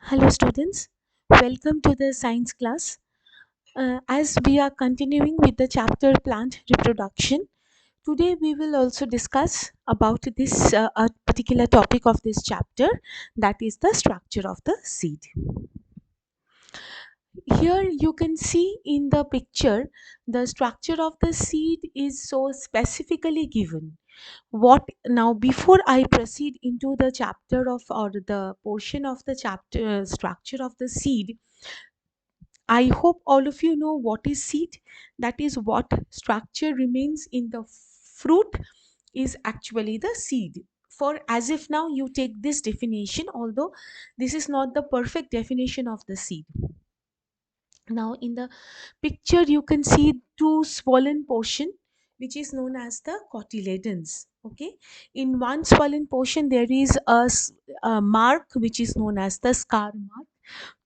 Hello, students. Welcome to the science class. As we are continuing with the chapter plant reproduction, today we will also discuss about this a particular topic of this chapter, that is the structure of the seed. Here you can see in the picture the structure of the seed is so specifically given. What now, before I proceed into the chapter of or the portion of the chapter structure of the seed, I hope all of you know what is seed. That is what structure remains in the fruit is actually the seed. For as if now you take this definition, although this is not the perfect definition of the seed. Now in the picture you can see two swollen portion which is known as the cotyledons. Okay, in one swollen portion there is a mark which is known as the scar mark,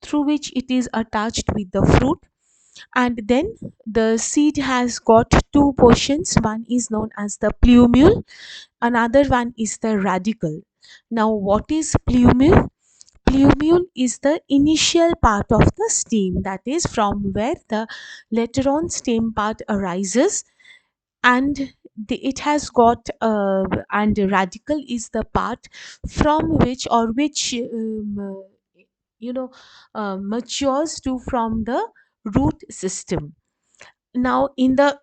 through which it is attached with the fruit. And then the seed has got two portions, one is known as the plumule, another one is the radicle. Now what is plumule? Plumule is the initial part of the stem, that is from where the later on stem part arises. And it has got and radicle is the part from which or which you know matures to from the root system. Now in the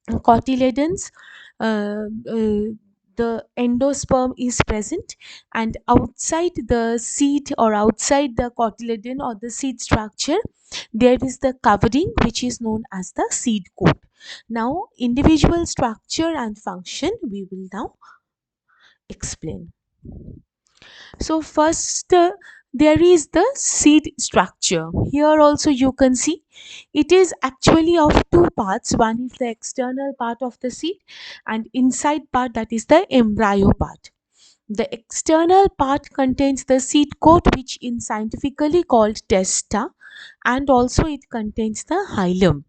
cotyledons, uh, uh, the endosperm is present, and outside the seed or outside the cotyledon or the seed structure there is the covering which is known as the seed coat. Now individual structure and function we will now explain. So first, there is the seed structure. Here also you can see it is actually of two parts. One is the external part of the seed and inside part, that is the embryo part. The external part contains the seed coat, which in scientifically called testa, and also it contains the hilum.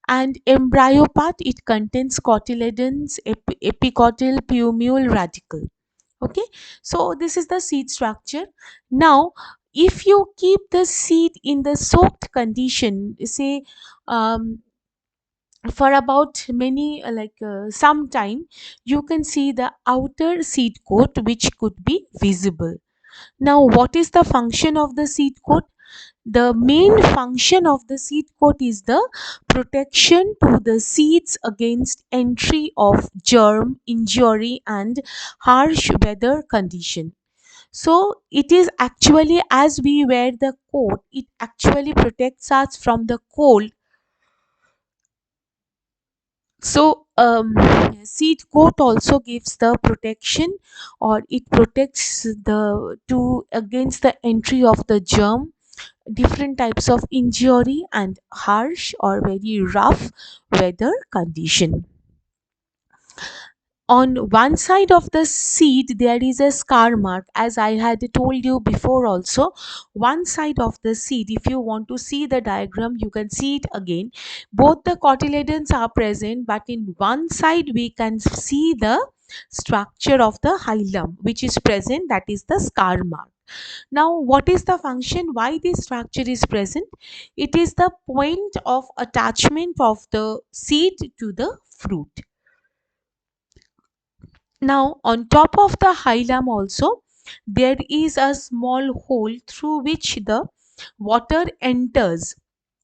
And embryo part, it contains cotyledons, epicotyl, plumule, radicle. Okay, so this is the seed structure. Now if you keep the seed in the soaked condition, say um, for about many some time, you can see the outer seed coat which could be visible. Now what is the function of the seed coat? The main function of the seed coat is the protection to the seeds against entry of germ, injury, and harsh weather condition. So it is actually, as we wear the coat, it actually protects us from the cold. So seed coat also gives the protection, or it protects the to against the entry of the germ, different types of injury, and harsh or very rough weather condition. On one side of the seed there is a scar mark, as I had told you before also. One side of the seed, if you want to see the diagram you can see it again. Both the cotyledons are present, but in one side we can see the structure of the hilum which is present, that is the scar mark. Now what is the function, why this structure is present? It is the point of attachment of the seed to the fruit. Now, on top of the hilum also, there is a small hole through which the water enters.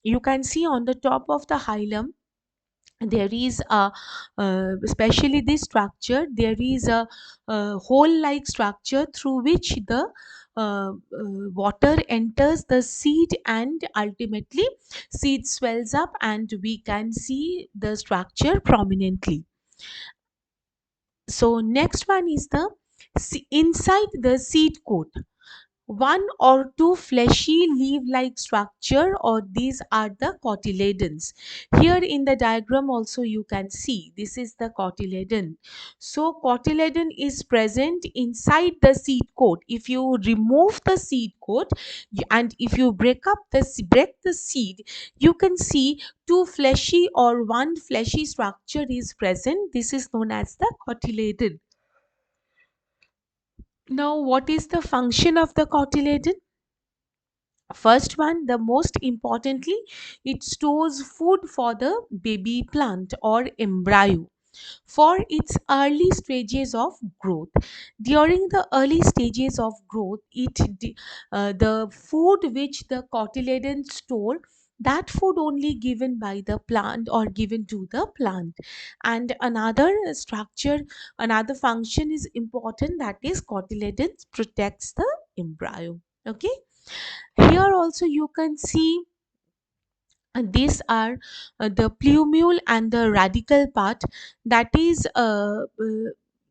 You can see on the top of the hilum, there is a, especially this structure, there is a hole-like structure through which the water enters the seed, and ultimately seed swells up and we can see the structure prominently. So next one is the inside the seed coat, one or two fleshy leaf-like structure, or these are the cotyledons. Here in the diagram also you can see this is the cotyledon. So cotyledon is present inside the seed coat. If you remove the seed coat and if you break the seed, you can see two fleshy or one fleshy structure is present. This is known as the cotyledon. Now what is the function of the cotyledon? First one, the most importantly, it stores food for the baby plant or embryo for its early stages of growth. During the early stages of growth, the food which the cotyledons store, that food only given by the plant or given to the plant. And another structure, another function is important, that is cotyledons protects the embryo. Okay, here also you can see these are the plumule and the radical part, that is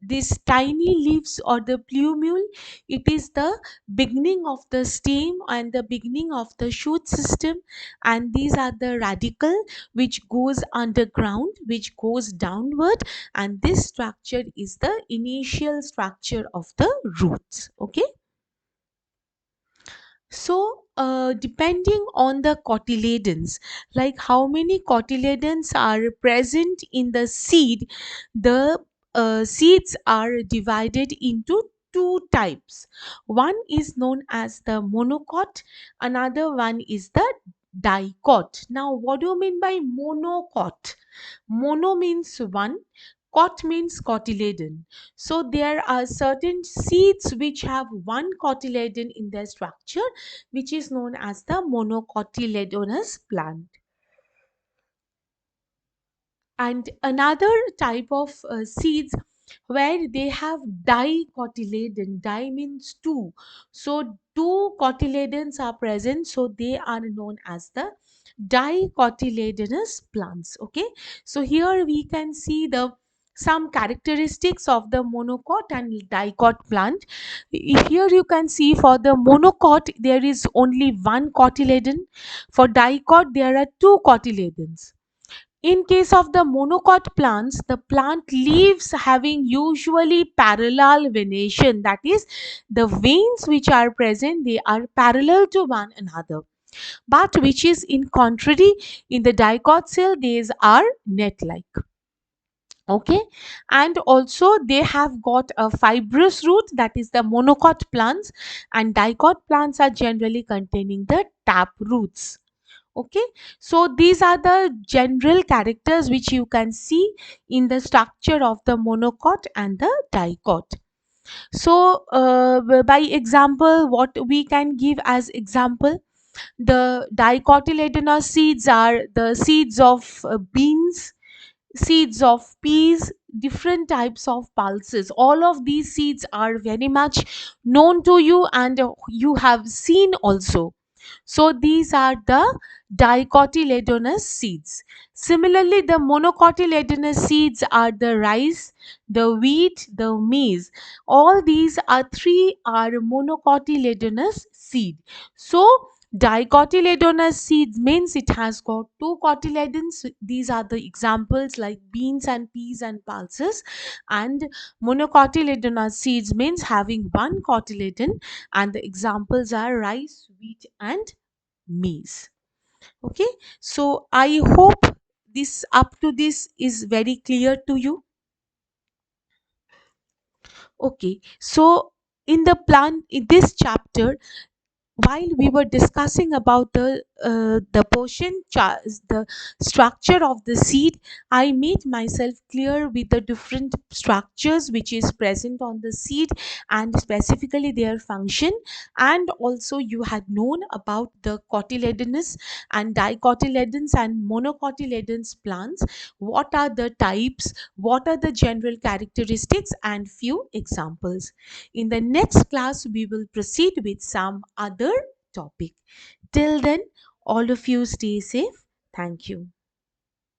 this tiny leaves or the plumule, it is the beginning of the stem and the beginning of the shoot system, and these are the radical which goes underground, which goes downward, and this structure is the initial structure of the roots. Okay, so, depending on the cotyledons, like how many cotyledons are present in the seed, the seeds are divided into two types. One is known as the monocot, another one is the dicot. Now, what do you mean by monocot? Mono means one, cot means cotyledon. So, there are certain seeds which have one cotyledon in their structure, which is known as the monocotyledonous plant. And another type of seeds where they have dicotyledon, di means two, so two cotyledons are present, so they are known as the dicotyledonous plants. Okay, so here we can see the some characteristics of the monocot and dicot plant. Here you can see for the monocot there is only one cotyledon, for dicot there are two cotyledons. In case of the monocot plants, the plant leaves having usually parallel venation, that is, the veins which are present they are parallel to one another. But which is in contrary, in the dicot cell, these are net-like. Okay, and also they have got a fibrous root, that is the monocot plants, and dicot plants are generally containing the tap roots. Okay, so these are the general characters which you can see in the structure of the monocot and the dicot. So by example, what we can give as example, the dicotyledonous seeds are the seeds of beans, seeds of peas, different types of pulses. All of these seeds are very much known to you and you have seen also. So these are the dicotyledonous seeds. Similarly, the monocotyledonous seeds are the rice, the wheat, the maize. All these are three are monocotyledonous seed. So dicotyledonous seeds means it has got two cotyledons. These are the examples like beans and peas and pulses. And monocotyledonous seeds means having one cotyledon, and the examples are rice, wheat, and maize. Okay, so I hope this up to this is very clear to you. Okay, so in the plan in this chapter, while we were discussing about the the structure of the seed, I made myself clear with the different structures which is present on the seed and specifically their function. And also you had known about the cotyledonous and dicotyledons and monocotyledons plants, what are the types, what are the general characteristics, and few examples. In the next class, we will proceed with some other topic. Till then, all of you stay safe. Thank you.